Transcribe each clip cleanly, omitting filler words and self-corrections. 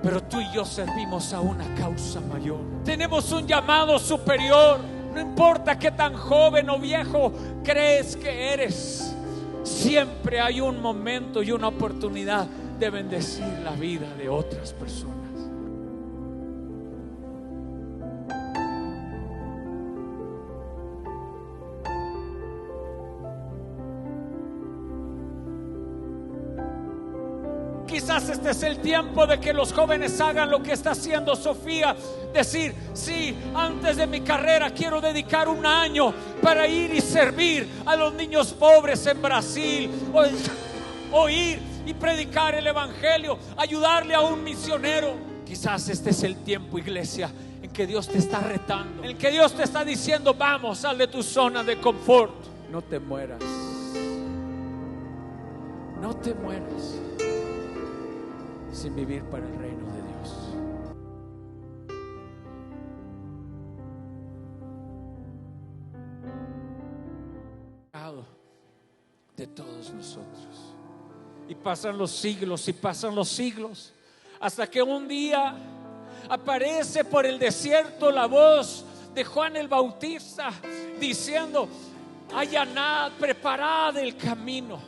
pero tú y yo servimos a una causa mayor. Tenemos un llamado superior. No importa qué tan joven o viejo crees que eres, siempre hay un momento y una oportunidad de bendecir la vida de otras personas. Quizás este es el tiempo de que los jóvenes hagan lo que está haciendo Sofía. Decir, sí, antes de mi carrera quiero dedicar un año para ir y servir a los niños pobres en Brasil, o ir y predicar el evangelio, ayudarle a un misionero. Quizás este es el tiempo, iglesia, en que Dios te está retando, en que Dios te está diciendo, vamos, sal de tu zona de confort. No te mueras. No te mueras sin vivir para el reino de Dios. De todos nosotros. Y pasan los siglos y pasan los siglos, hasta que un día aparece por el desierto la voz de Juan el Bautista diciendo, allanad, preparad el camino,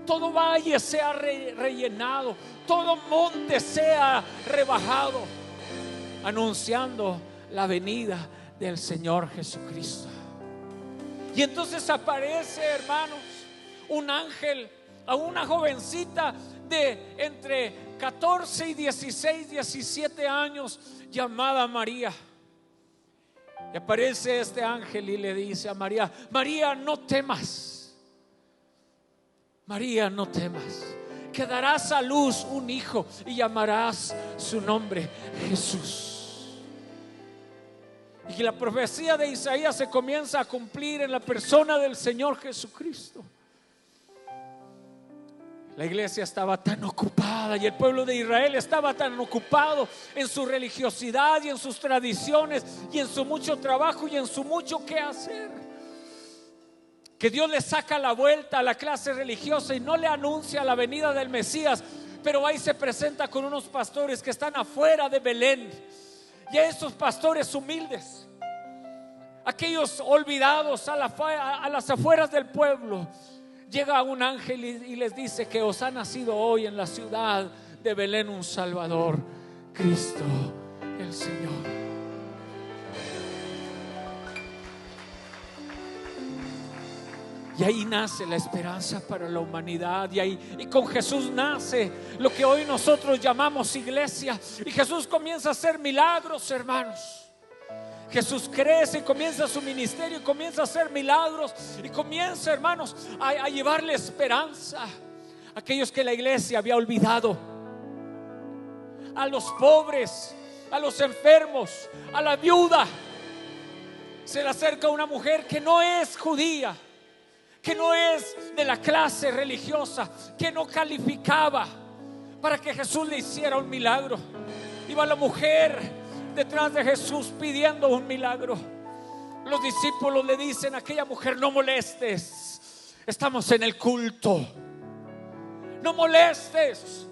todo valle sea rellenado, todo monte sea rebajado, anunciando la venida del Señor Jesucristo. Y entonces aparece, hermanos, un ángel a una jovencita de entre 14 y 16, 17 años, llamada María. Y aparece este ángel y le dice a María, María, no temas. María, no temas, que darás a luz un hijo y llamarás su nombre Jesús. Y que la profecía de Isaías se comienza a cumplir en la persona del Señor Jesucristo. La iglesia estaba tan ocupada y el pueblo de Israel estaba tan ocupado en su religiosidad y en sus tradiciones y en su mucho trabajo y en su mucho que hacer, que Dios le saca la vuelta a la clase religiosa y no le anuncia la venida del Mesías. Pero ahí se presenta con unos pastores que están afuera de Belén. Y a esos pastores humildes, aquellos olvidados a las afueras del pueblo, llega un ángel y les dice que os ha nacido hoy en la ciudad de Belén un Salvador, Cristo el Señor. Y ahí nace la esperanza para la humanidad. Y con Jesús nace lo que hoy nosotros llamamos iglesia. Y Jesús comienza a hacer milagros, hermanos. Jesús crece y comienza su ministerio y comienza a hacer milagros. Y comienza, hermanos, a llevarle esperanza a aquellos que la iglesia había olvidado. A los pobres, a los enfermos, a la viuda. Se le acerca una mujer que no es judía, que no es de la clase religiosa, que no calificaba para que Jesús le hiciera un milagro. Iba la mujer detrás de Jesús pidiendo un milagro. Los discípulos le dicen a aquella mujer, no molestes, estamos en el culto, no molestes,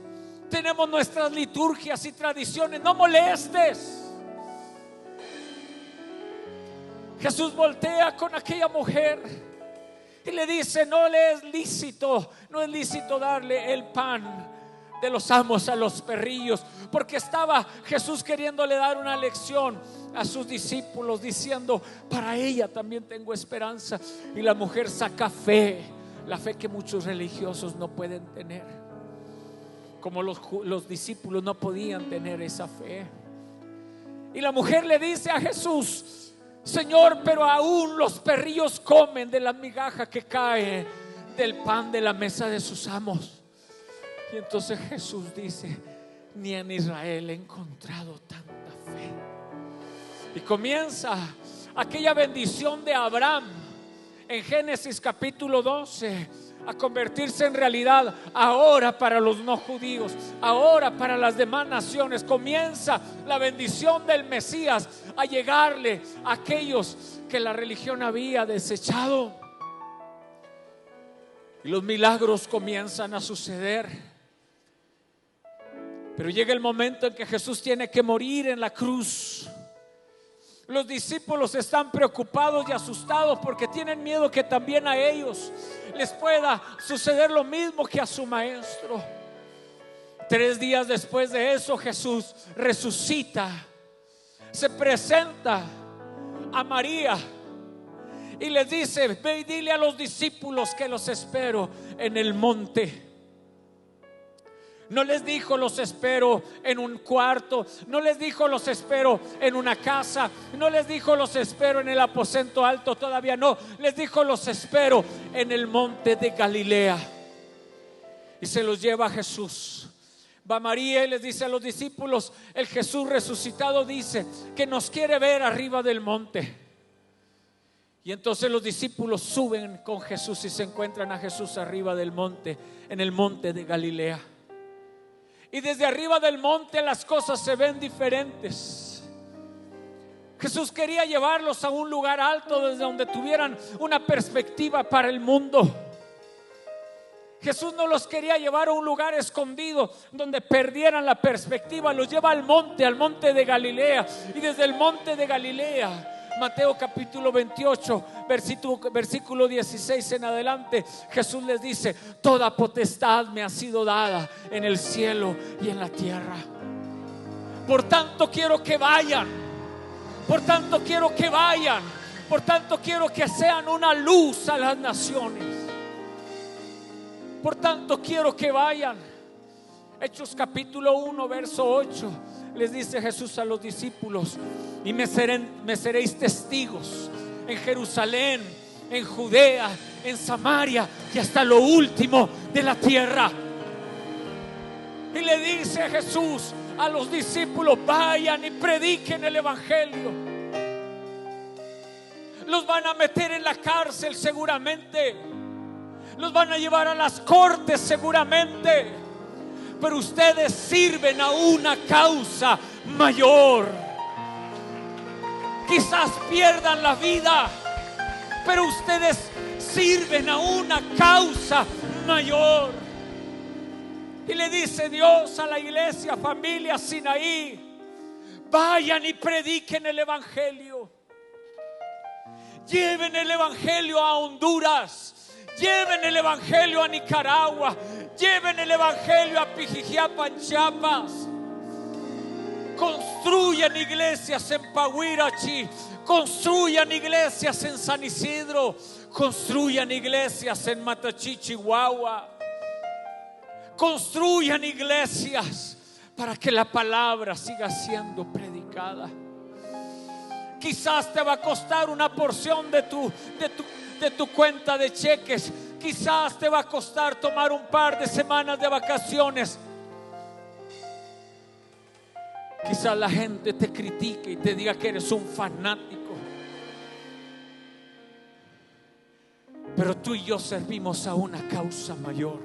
tenemos nuestras liturgias y tradiciones, no molestes. Jesús voltea con aquella mujer y le dice, no es lícito darle el pan de los amos a los perrillos, porque estaba Jesús queriéndole dar una lección a sus discípulos, diciendo, para ella también tengo esperanza. Y la mujer saca fe, la fe que muchos religiosos no pueden tener, como los discípulos no podían tener esa fe. Y la mujer le dice a Jesús, Señor, pero aún los perrillos comen de la migaja que cae del pan de la mesa de sus amos. Y entonces Jesús dice, ni en Israel he encontrado tanta fe. Y comienza aquella bendición de Abraham en Génesis capítulo 12 a convertirse en realidad ahora para los no judíos, ahora para las demás naciones. Comienza la bendición del Mesías a llegarle a aquellos que la religión había desechado. Y los milagros comienzan a suceder. Pero llega el momento en que Jesús tiene que morir en la cruz. Los discípulos están preocupados y asustados porque tienen miedo que también a ellos les pueda suceder lo mismo que a su maestro. 3 días después de eso, Jesús resucita, se presenta a María y les dice: ve y dile a los discípulos que los espero en el monte. No les dijo los espero en un cuarto, no les dijo los espero en una casa, no les dijo los espero en el aposento alto, todavía no, les dijo los espero en el monte de Galilea. Y se los lleva a Jesús. Va María y les dice a los discípulos: el Jesús resucitado dice que nos quiere ver arriba del monte. Y entonces los discípulos suben con Jesús y se encuentran a Jesús arriba del monte, en el monte de Galilea. Y desde arriba del monte las cosas se ven diferentes. Jesús quería llevarlos a un lugar alto desde donde tuvieran una perspectiva para el mundo. Jesús no los quería llevar a un lugar escondido donde perdieran la perspectiva. Los lleva al monte de Galilea. Y desde el monte de Galilea, Mateo capítulo 28 versículo 16 en adelante, Jesús les dice: toda potestad me ha sido dada en el cielo y en la tierra. Por tanto quiero que vayan. Por tanto quiero que vayan. Por tanto quiero que sean una luz a las naciones. Por tanto quiero que vayan. Hechos capítulo 1 verso 8, les dice Jesús a los discípulos: y me seréis testigos en Jerusalén, en Judea, en Samaria y hasta lo último de la tierra. Y le dice Jesús a los discípulos: vayan y prediquen el evangelio. Los van a meter en la cárcel seguramente, los van a llevar a las cortes seguramente, pero ustedes sirven a una causa mayor. Quizás pierdan la vida, pero ustedes sirven a una causa mayor. Y le dice Dios a la iglesia, familia Sinaí: vayan y prediquen el evangelio. Lleven el evangelio a Honduras, lleven el evangelio a Nicaragua, lleven el evangelio a Pijijiapan, Chiapas. Construyan iglesias en Pahuirachi, construyan iglesias en San Isidro, construyan iglesias en Matachi, Chihuahua. Construyan iglesias para que la palabra siga siendo predicada. Quizás te va a costar una porción de tu cuenta de cheques. Quizás te va a costar tomar un par de semanas de vacaciones. Quizás la gente te critique y te diga que eres un fanático. Pero tú y yo servimos a una causa mayor.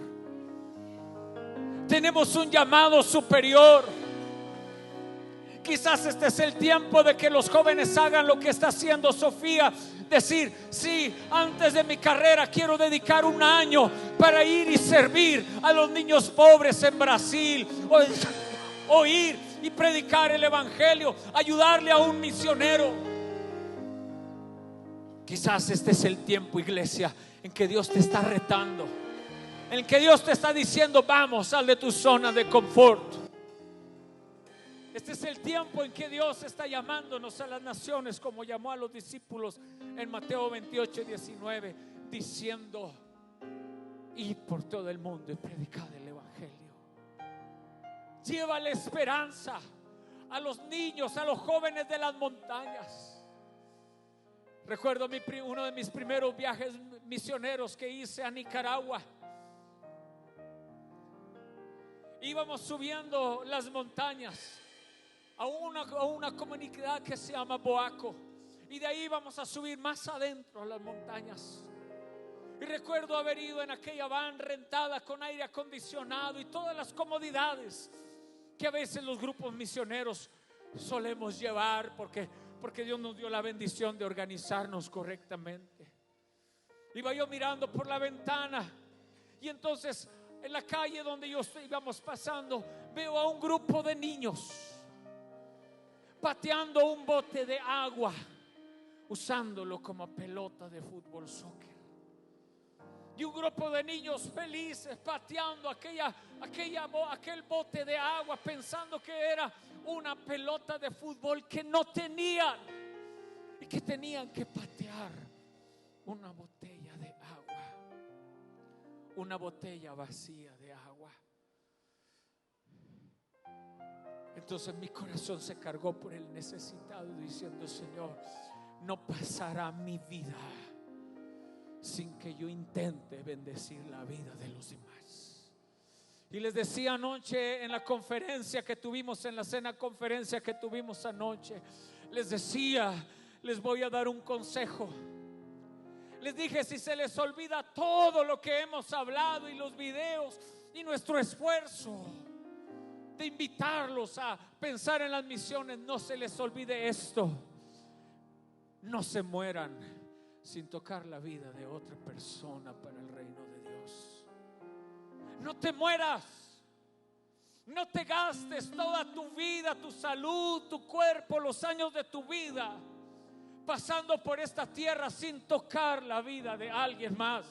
Tenemos un llamado superior. Quizás este es el tiempo de que los jóvenes hagan lo que está haciendo Sofía. Decir: sí, antes de mi carrera quiero dedicar un año para ir y servir a los niños pobres en Brasil, o ir y predicar el evangelio, ayudarle a un misionero. Quizás este es el tiempo, iglesia, en que Dios te está retando, en que Dios te está diciendo: vamos, sal de tu zona de confort. Este es el tiempo en que Dios está llamándonos a las naciones, como llamó a los discípulos en Mateo 28, 19, diciendo: id por todo el mundo y predicad el evangelio. Llévale esperanza a los niños, a los jóvenes de las montañas. Recuerdo uno de mis primeros viajes misioneros que hice a Nicaragua. Íbamos subiendo las montañas a una comunidad que se llama Boaco, y de ahí íbamos a subir más adentro a las montañas. Y recuerdo haber ido en aquella van rentada con aire acondicionado y todas las comodidades que a veces los grupos misioneros solemos llevar, porque Dios nos dio la bendición de organizarnos correctamente. Iba yo mirando por la ventana, y entonces en la calle donde íbamos pasando, veo a un grupo de niños pateando un bote de agua, usándolo como pelota de fútbol, soccer. Y un grupo de niños felices pateando aquel bote de agua, pensando que era una pelota de fútbol que no tenían, y que tenían que patear una botella de agua, una botella vacía de agua. Entonces mi corazón se cargó por el necesitado, diciendo: Señor, no pasará mi vida sin que yo intente bendecir la vida de los demás. Y les decía anoche en la conferencia que tuvimos, en la cena conferencia que tuvimos anoche, les decía: les voy a dar un consejo. Les dije: si se les olvida todo lo que hemos hablado y los videos y nuestro esfuerzo de invitarlos a pensar en las misiones, no se les olvide esto: no se mueran sin tocar la vida de otra persona para el reino de Dios. No te mueras, no te gastes toda tu vida, tu salud, tu cuerpo, los años de tu vida pasando por esta tierra sin tocar la vida de alguien más.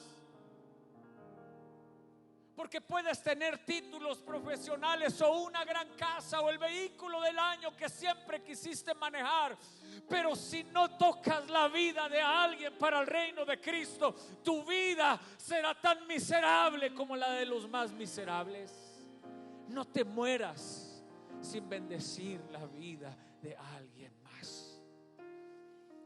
Porque puedes tener títulos profesionales o una gran casa o el vehículo del año que siempre quisiste manejar, pero si no tocas la vida de alguien para el reino de Cristo, tu vida será tan miserable como la de los más miserables. No te mueras sin bendecir la vida de alguien más.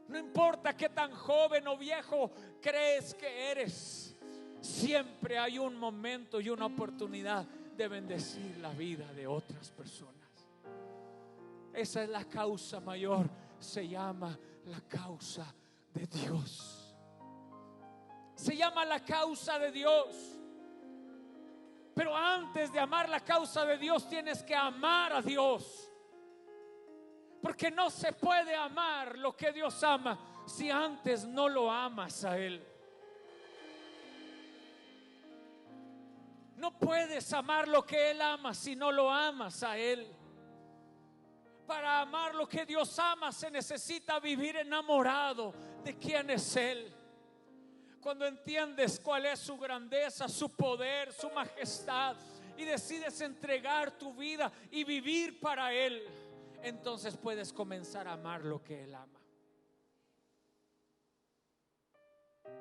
No importa qué tan joven o viejo crees que eres, siempre hay un momento y una oportunidad de bendecir la vida de otras personas. Esa es la causa mayor, se llama la causa de Dios. Se llama la causa de Dios. Pero antes de amar la causa de Dios, tienes que amar a Dios. Porque no se puede amar lo que Dios ama si antes no lo amas a Él. No puedes amar lo que Él ama si no lo amas a Él. Para amar lo que Dios ama se necesita vivir enamorado de quién es Él. Cuando entiendes cuál es su grandeza, su poder, su majestad, y decides entregar tu vida y vivir para Él, entonces puedes comenzar a amar lo que Él ama.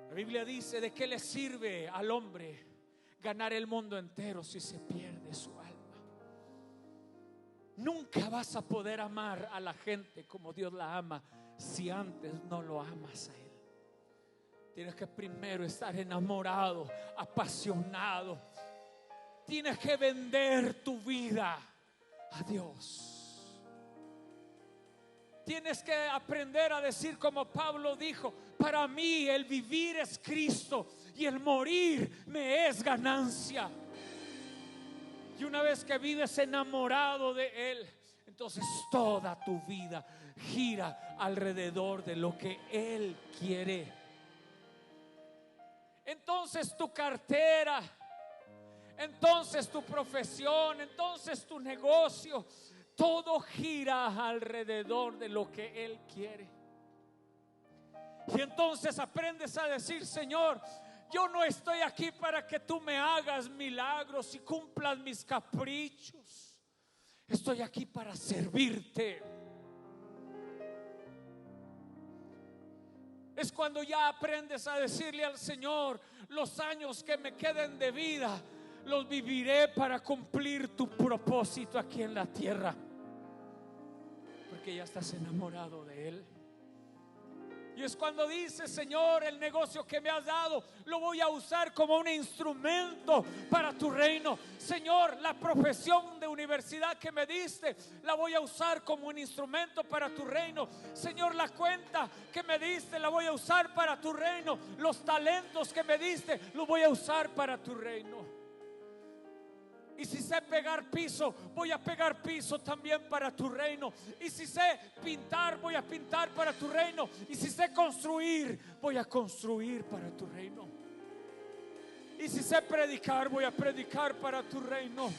La Biblia dice: ¿de qué le sirve al hombre ganar el mundo entero si se pierde su alma? Nunca vas a poder amar a la gente como Dios la ama si antes no lo amas a Él. Tienes que primero estar enamorado, apasionado. Tienes que vender tu vida a Dios. Tienes que aprender a decir como Pablo dijo: para mí el vivir es Cristo y el morir me es ganancia. Y una vez que vives enamorado de Él, entonces toda tu vida gira alrededor de lo que Él quiere. Entonces tu cartera, entonces tu profesión, entonces tu negocio, todo gira alrededor de lo que Él quiere. Y entonces aprendes a decir: Señor, yo no estoy aquí para que tú me hagas milagros y cumplas mis caprichos. Estoy aquí para servirte. Es cuando ya aprendes a decirle al Señor: los años que me queden de vida los viviré para cumplir tu propósito aquí en la tierra. Porque ya estás enamorado de Él. Y es cuando dices: Señor, el negocio que me has dado lo voy a usar como un instrumento para tu reino. Señor, la profesión de universidad que me diste la voy a usar como un instrumento para tu reino. Señor, la cuenta que me diste la voy a usar para tu reino. Los talentos que me diste los voy a usar para tu reino. Y si sé pegar piso, voy a pegar piso también para tu reino. Y si sé pintar, voy a pintar para tu reino. Y si sé construir, voy a construir para tu reino. Y si sé predicar, voy a predicar para tu reino.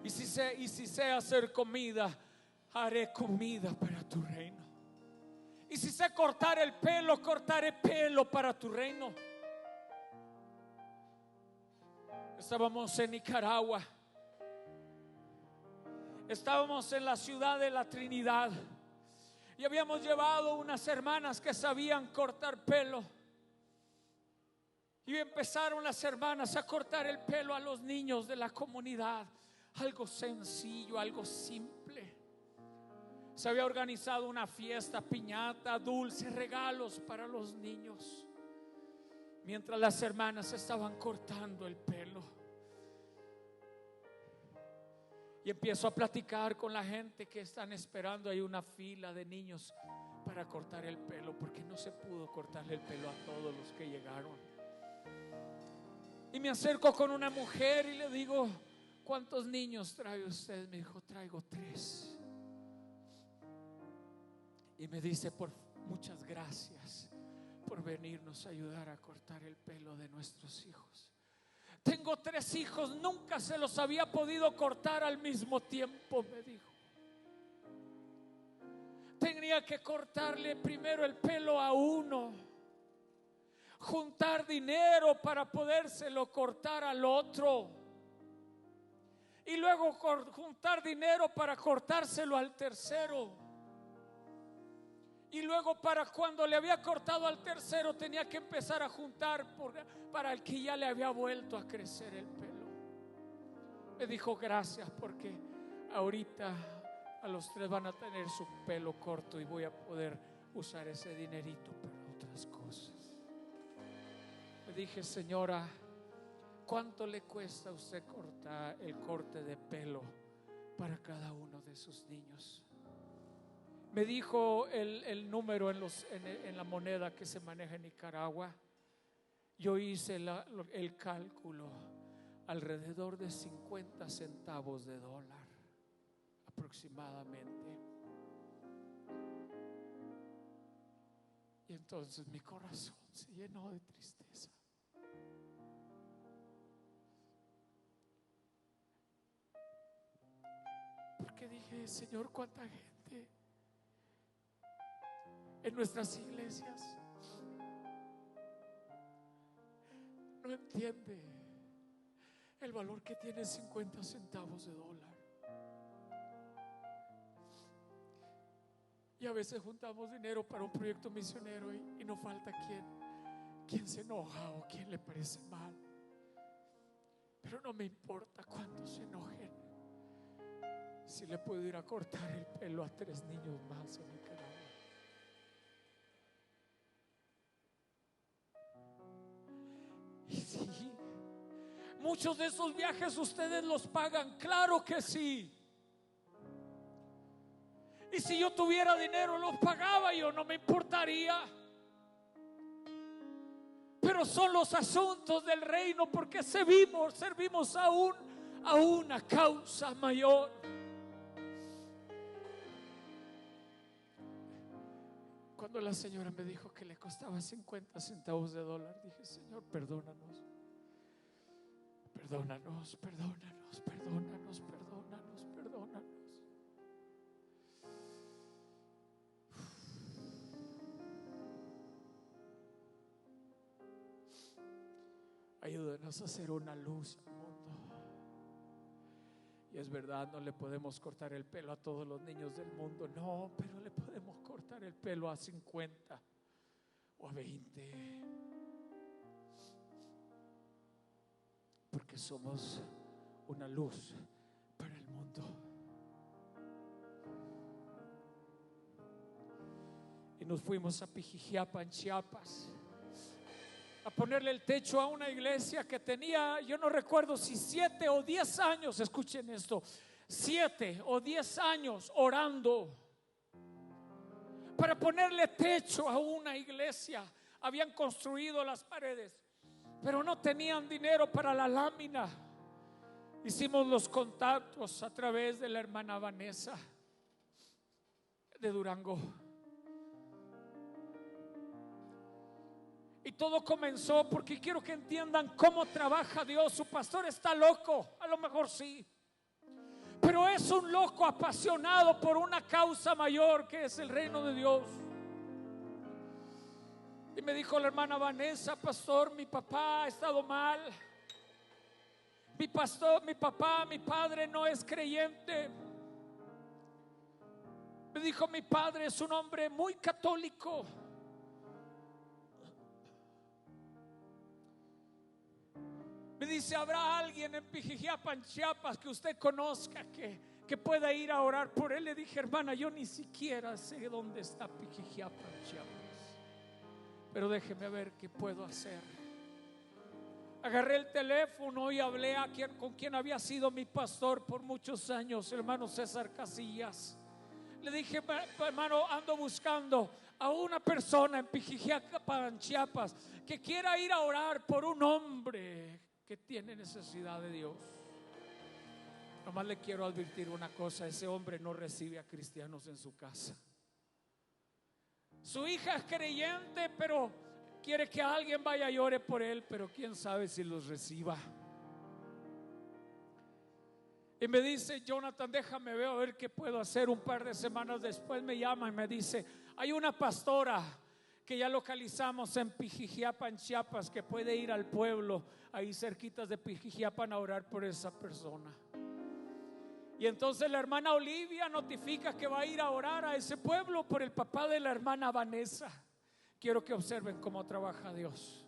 Y si sé hacer comida, haré comida para tu reino. Y si sé cortar el pelo, cortaré pelo para tu reino. Estábamos en Nicaragua. Estábamos en la ciudad de la Trinidad. Y habíamos llevado unas hermanas que sabían cortar pelo. Y empezaron las hermanas a cortar el pelo a los niños de la comunidad. Algo sencillo, algo simple. Se había organizado una fiesta, piñata, dulces, regalos para los niños, mientras las hermanas estaban cortando el pelo. Y empiezo a platicar con la gente que están esperando. Hay una fila de niños para cortar el pelo, porque no se pudo cortarle el pelo a todos los que llegaron. Y me acerco con una mujer y le digo: ¿cuántos niños trae usted? Me dijo: traigo 3. Y me dice: muchas gracias por venirnos a ayudar a cortar el pelo de nuestros hijos. Tengo 3 hijos, nunca se los había podido cortar al mismo tiempo, me dijo. Tenía que cortarle primero el pelo a uno, juntar dinero para podérselo cortar al otro, y luego juntar dinero para cortárselo al tercero. Y luego, para cuando le había cortado al tercero, tenía que empezar a juntar para el que ya le había vuelto a crecer el pelo. Me dijo: gracias, porque ahorita a los 3 van a tener su pelo corto y voy a poder usar ese dinerito para otras cosas. Le dije: señora, ¿cuánto le cuesta a usted cortar el corte de pelo para cada uno de sus niños? Me dijo el número en la moneda que se maneja en Nicaragua. Yo hice el cálculo: alrededor de 50 centavos de dólar aproximadamente. Y entonces mi corazón se llenó de tristeza. Porque dije: Señor, cuánta gente en nuestras iglesias no entiende el valor que tiene 50 centavos de dólar. Y a veces juntamos dinero para un proyecto misionero y no falta quien se enoja o quien le parece mal. Pero no me importa cuántos se enojen, si le puedo ir a cortar el pelo a 3 niños más en Nicaragua. Y sí, muchos de esos viajes ustedes los pagan, claro que sí. Y si yo tuviera dinero los pagaba yo, no me importaría. Pero son los asuntos del reino, porque servimos a una causa mayor. Cuando la señora me dijo que le costaba 50 centavos de dólar, dije: Señor, perdónanos. Perdónanos, perdónanos, perdónanos, perdónanos, perdónanos. Ayúdanos a hacer una luz al mundo. Y es verdad, no le podemos cortar el pelo a todos los niños del mundo, no, pero le podemos cortar el pelo a 50 o a 20, porque somos una luz para el mundo. Y nos fuimos a Pijijiapa, en Chiapas, a ponerle el techo a una iglesia que tenía, yo no recuerdo si 7 o 10 años, escuchen esto, 7 o 10 años orando para ponerle techo a una iglesia. Habían construido las paredes, pero no tenían dinero para la lámina. Hicimos los contactos a través de la hermana Vanessa de Durango. Y todo comenzó porque quiero que entiendan cómo trabaja Dios. Su pastor está loco, a lo mejor sí, pero es un loco apasionado por una causa mayor, que es el reino de Dios. Y me dijo la hermana Vanessa: pastor, mi papá ha estado mal. Mi padre no es creyente. Me dijo: mi padre es un hombre muy católico. Me dice: ¿habrá alguien en Pijijiapan, Chiapas, que usted conozca que pueda ir a orar por él? Le dije: hermana, yo ni siquiera sé dónde está Pijijiapan, Chiapas, pero déjeme ver qué puedo hacer. Agarré el teléfono y hablé con quien había sido mi pastor por muchos años, hermano César Casillas. Le dije: hermano, ando buscando a una persona en Pijijiapan, Chiapas, que quiera ir a orar por un hombre que tiene necesidad de Dios. Nomás le quiero advertir una cosa: ese hombre no recibe a cristianos en su casa. Su hija es creyente, pero quiere que alguien vaya y ore por él, pero quién sabe si los reciba. Y me dice: Jonathan, déjame ver a ver qué puedo hacer. Un par de semanas después me llama y me dice: hay una pastora que ya localizamos en Pijijiapan, Chiapas, que puede ir al pueblo ahí cerquitas de Pijijiapan a orar por esa persona. Y entonces la hermana Olivia notifica que va a ir a orar a ese pueblo por el papá de la hermana Vanessa. Quiero que observen cómo trabaja Dios.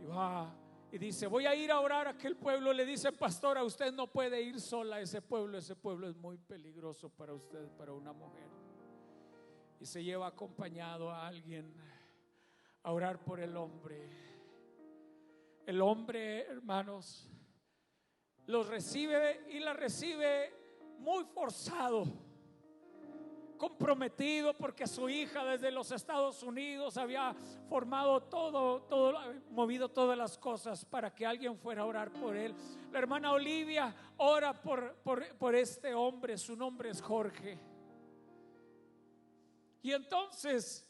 Y va y dice: voy a ir a orar a aquel pueblo. Le dice: pastora, usted no puede ir sola a ese pueblo es muy peligroso para usted, para una mujer. Y se lleva acompañado a alguien a orar por el hombre. El hombre, hermanos, los recibe y la recibe muy forzado, comprometido, porque su hija desde los Estados Unidos había formado movido todas las cosas para que alguien fuera a orar por él. La hermana Olivia ora por este hombre. Su nombre es Jorge. Y entonces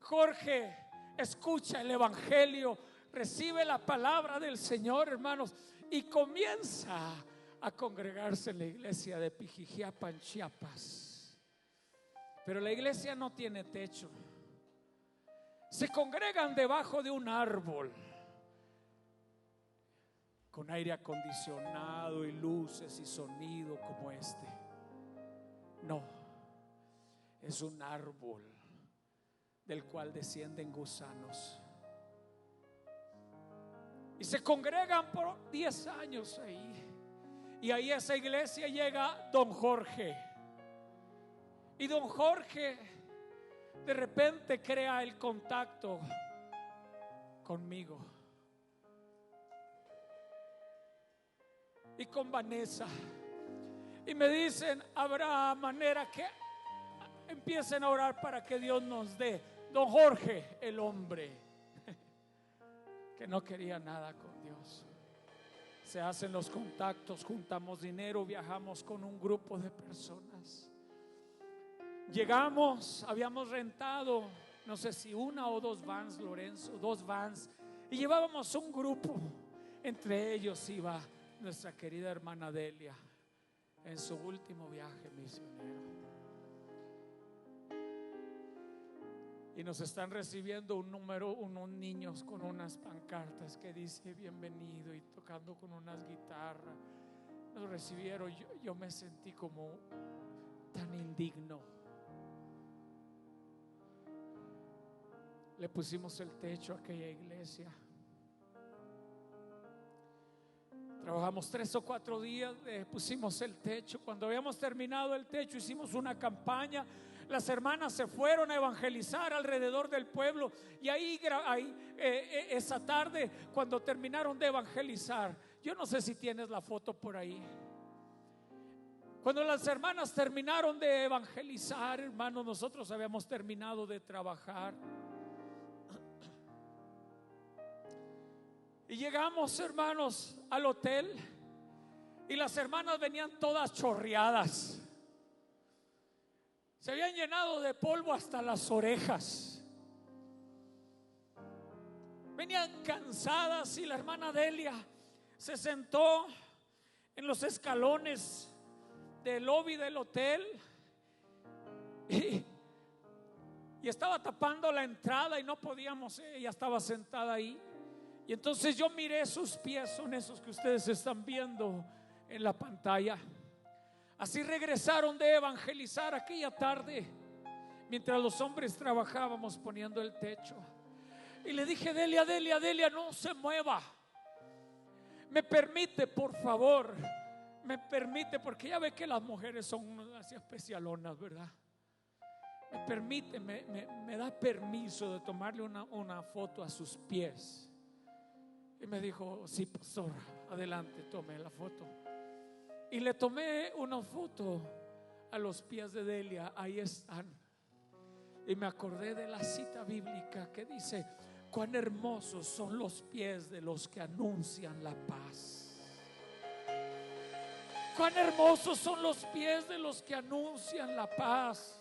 Jorge escucha el evangelio, recibe la palabra del Señor, hermanos, y comienza a congregarse en la iglesia de Pijijiapan, Chiapas. Pero la iglesia no tiene techo. Se congregan debajo de un árbol con aire acondicionado y luces y sonido como este. No, es un árbol del cual descienden gusanos. Y se congregan por 10 años ahí. Y ahí a esa iglesia llega don Jorge. Y don Jorge de repente crea el contacto conmigo y con Vanessa. Y me dicen: habrá manera que empiecen a orar para que Dios nos dé. Don Jorge, el hombre que no quería nada con Dios. Se hacen los contactos, juntamos dinero, viajamos con un grupo de personas. Llegamos, habíamos rentado, no sé si 1 o 2 vans, Lorenzo, 2 vans, y llevábamos un grupo. Entre ellos iba nuestra querida hermana Delia en su último viaje misionero. Y nos están recibiendo unos niños con unas pancartas que dice bienvenido, y tocando con unas guitarras. Nos recibieron. Yo me sentí como tan indigno. Le pusimos el techo a aquella iglesia. Trabajamos 3 o 4 días, le pusimos el techo. Cuando habíamos terminado el techo, hicimos una campaña. Las hermanas se fueron a evangelizar alrededor del pueblo. Y ahí esa tarde, cuando terminaron de evangelizar, yo no sé si tienes la foto por ahí. Cuando las hermanas terminaron de evangelizar, hermanos, nosotros habíamos terminado de trabajar. Y llegamos, hermanos, al hotel, y las hermanas venían todas chorreadas. Se habían llenado de polvo hasta las orejas. Venían cansadas, y la hermana Delia se sentó en los escalones del lobby del hotel y estaba tapando la entrada y no podíamos, ella estaba sentada ahí. Y entonces yo miré sus pies, son esos que ustedes están viendo en la pantalla. Así regresaron de evangelizar aquella tarde, mientras los hombres trabajábamos poniendo el techo. Y le dije: Delia, no se mueva. Me permite, por favor. Me permite, porque ya ve que las mujeres son así especialonas, ¿verdad? Me permite, me da permiso de tomarle una foto a sus pies. Y me dijo: sí, pastor, adelante, tome la foto. Y le tomé una foto a los pies de Delia. Ahí están. Y me acordé de la cita bíblica que dice: cuán hermosos son los pies de los que anuncian la paz. Cuán hermosos son los pies de los que anuncian la paz.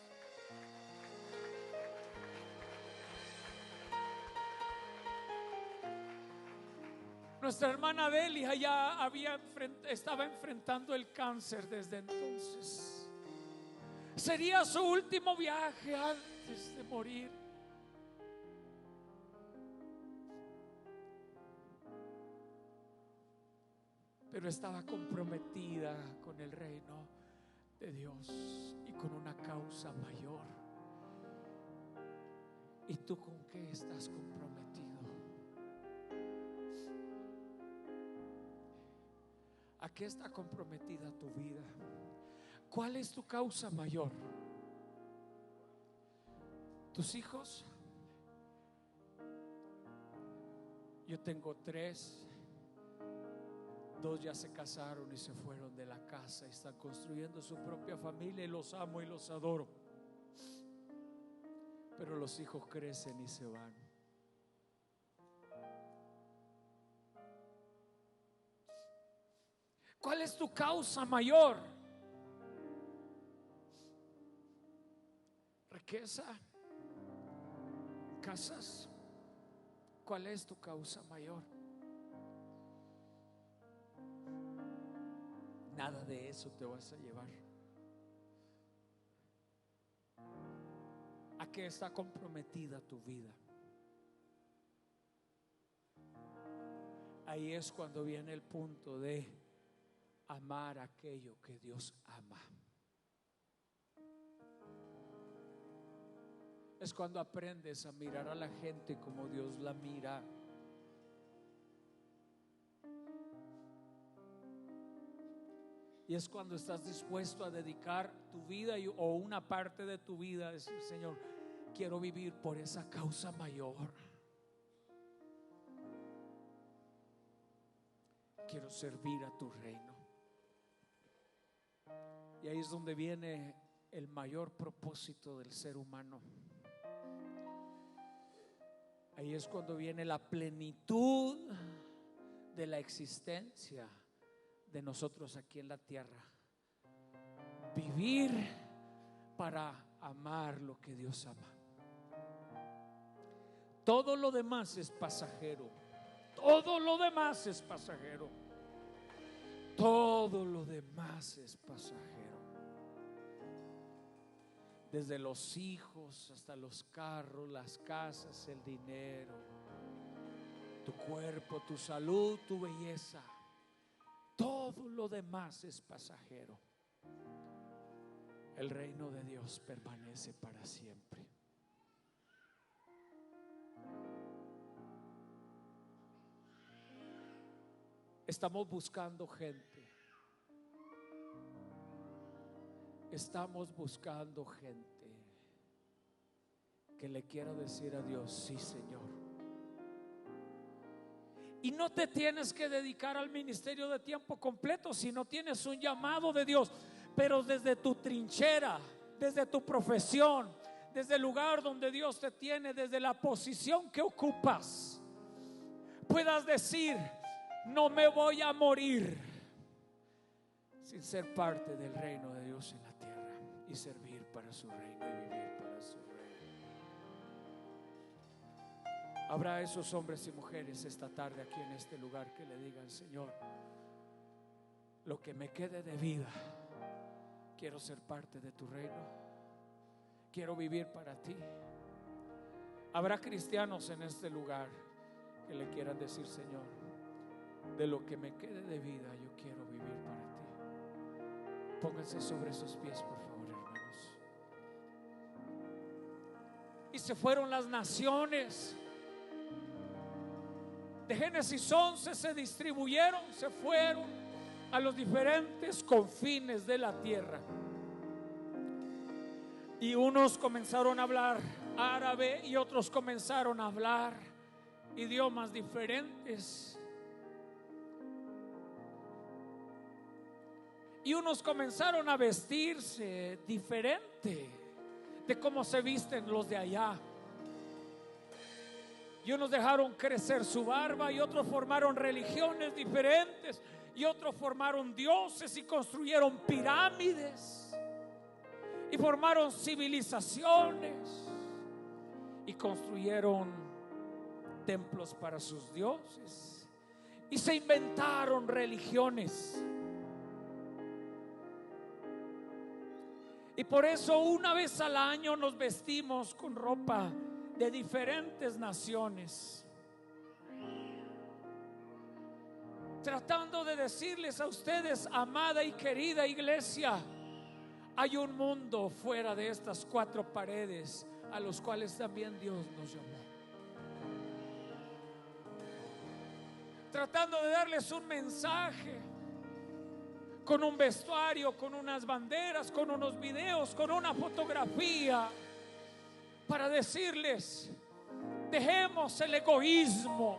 Nuestra hermana Delia ya estaba enfrentando el cáncer desde entonces. Sería su último viaje antes de morir. Pero estaba comprometida con el reino de Dios y con una causa mayor. ¿Y tú con qué estás comprometido? ¿A qué está comprometida tu vida? ¿Cuál es tu causa mayor? ¿Tus hijos? Yo tengo 3. 2 ya se casaron y se fueron de la casa, están construyendo su propia familia y los amo y los adoro. Pero los hijos crecen y se van. ¿Cuál es tu causa mayor? ¿Riqueza? ¿Casas? ¿Cuál es tu causa mayor? Nada de eso te vas a llevar. ¿A qué está comprometida tu vida? Ahí es cuando viene el punto de amar aquello que Dios ama. Es cuando aprendes a mirar a la gente como Dios la mira. Y es cuando estás dispuesto a dedicar tu vida o una parte de tu vida a decir: Señor, quiero vivir por esa causa mayor. Quiero servir a tu reino. Y ahí es donde viene el mayor propósito del ser humano. Ahí es cuando viene la plenitud de la existencia de nosotros aquí en la tierra. Vivir para amar lo que Dios ama. Todo lo demás es pasajero. Todo lo demás es pasajero. Todo lo demás es pasajero. Desde los hijos hasta los carros, las casas, el dinero, tu cuerpo, tu salud, tu belleza. Todo lo demás es pasajero. El reino de Dios permanece para siempre. Estamos buscando gente. Estamos buscando gente que le quiera decir a Dios: sí, Señor. Y no te tienes que dedicar al ministerio de tiempo completo si no tienes un llamado de Dios, pero desde tu trinchera, desde tu profesión, desde el lugar donde Dios te tiene, desde la posición que ocupas, puedas decir: no me voy a morir sin ser parte del reino de Dios en la tierra y servir para su reino y vivir para su reino. Habrá esos hombres y mujeres esta tarde aquí en este lugar que le digan: Señor, lo que me quede de vida, quiero ser parte de tu reino, quiero vivir para ti. Habrá cristianos en este lugar que le quieran decir: Señor, de lo que me quede de vida, yo quiero vivir para ti. Pónganse sobre sus pies, por favor, hermanos. Y se fueron las naciones. De Génesis 11 se distribuyeron, se fueron a los diferentes confines de la tierra. Y unos comenzaron a hablar árabe y otros comenzaron a hablar idiomas diferentes. Y unos comenzaron a vestirse diferente de cómo se visten los de allá. Y unos dejaron crecer su barba, y otros formaron religiones diferentes, y otros formaron dioses y construyeron pirámides, y formaron civilizaciones, y construyeron templos para sus dioses, y se inventaron religiones. Y por eso una vez al año nos vestimos con ropa de diferentes naciones, tratando de decirles a ustedes: amada y querida iglesia, hay un mundo fuera de estas cuatro paredes a los cuales también Dios nos llamó. Tratando de darles un mensaje con un vestuario, con unas banderas, con unos videos, con una fotografía, para decirles: dejemos el egoísmo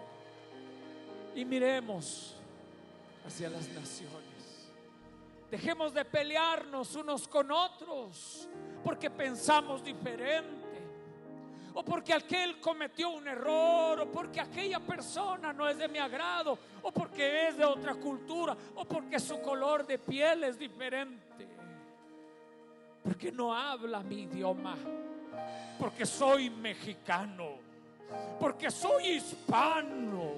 y miremos hacia las naciones. Dejemos de pelearnos unos con otros porque pensamos diferente, o porque aquel cometió un error, o porque aquella persona no es de mi agrado, o porque es de otra cultura, o porque su color de piel es diferente, porque no habla mi idioma, porque soy mexicano, porque soy hispano,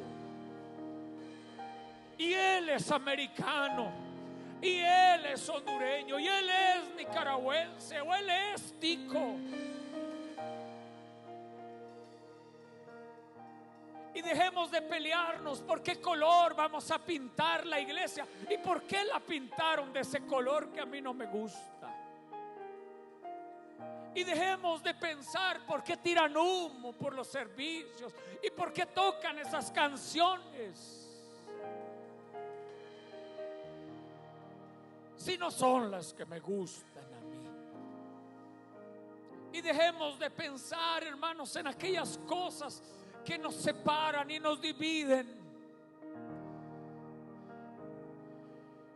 y él es americano, y él es hondureño, y él es nicaragüense, o él es tico. Y dejemos de pelearnos por qué color vamos a pintar la iglesia y por qué la pintaron de ese color que a mí no me gusta. Y dejemos de pensar por qué tiran humo por los servicios y por qué tocan esas canciones, si no son las que me gustan a mí. Y dejemos de pensar, hermanos, en aquellas cosas que nos separan y nos dividen,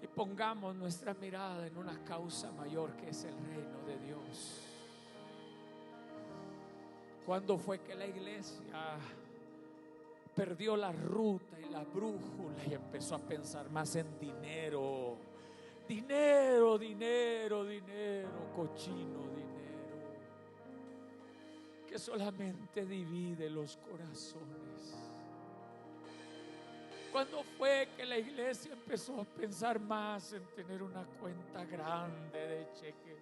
y pongamos nuestra mirada en una causa mayor, que es el reino de Dios. ¿Cuándo fue que la iglesia perdió la ruta y la brújula y empezó a pensar más en dinero? Dinero, dinero, dinero, cochino dinero, que solamente divide los corazones. ¿Cuándo fue que la iglesia empezó a pensar más en tener una cuenta grande de cheques?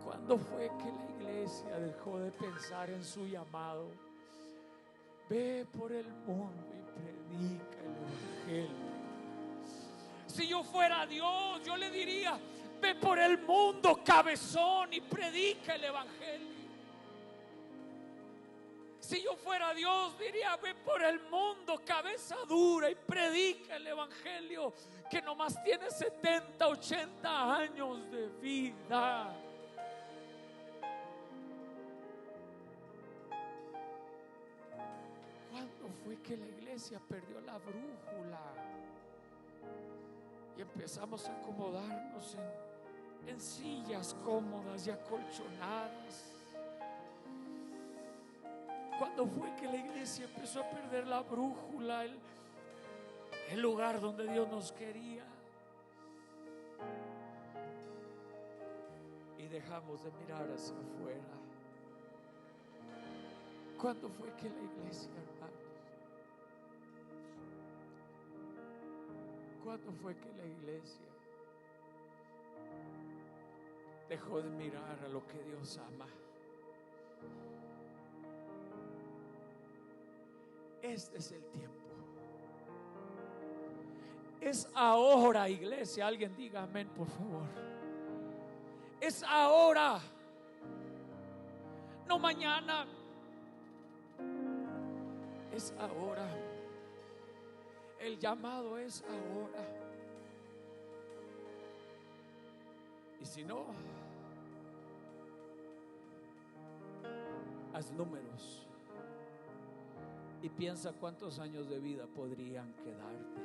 ¿Cuándo fue que la iglesia dejó de pensar en su llamado? Ve por el mundo y predica el evangelio. Si yo fuera Dios, yo le diría: ve por el mundo, cabezón, y predica el evangelio. Si yo fuera Dios, diría: ve por el mundo, cabeza dura, y predica el evangelio, que nomás tiene 70, 80 años de vida. ¿Cuándo fue que la iglesia perdió la brújula y empezamos a acomodarnos en sillas cómodas y acolchonadas? ¿Cuándo fue que la iglesia empezó a perder la brújula, el lugar donde Dios nos quería, y dejamos de mirar hacia afuera? ¿Cuándo fue que la iglesia, hermanos, ¿Cuándo fue que la iglesia dejó de mirar a lo que Dios ama? Este es el tiempo. Es ahora, iglesia. Alguien diga amén, por favor. Es ahora, no mañana. Es ahora. El llamado es ahora. Y si no, haz números y piensa cuántos años de vida podrían quedarte.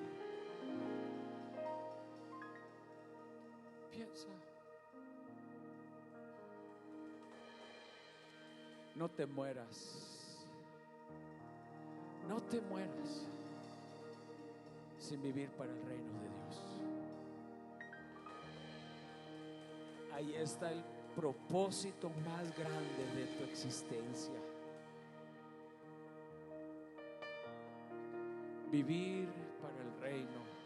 Piensa. No te mueras. No te mueras sin vivir para el reino de Dios. Ahí está el propósito más grande de tu existencia. Vivir para el reino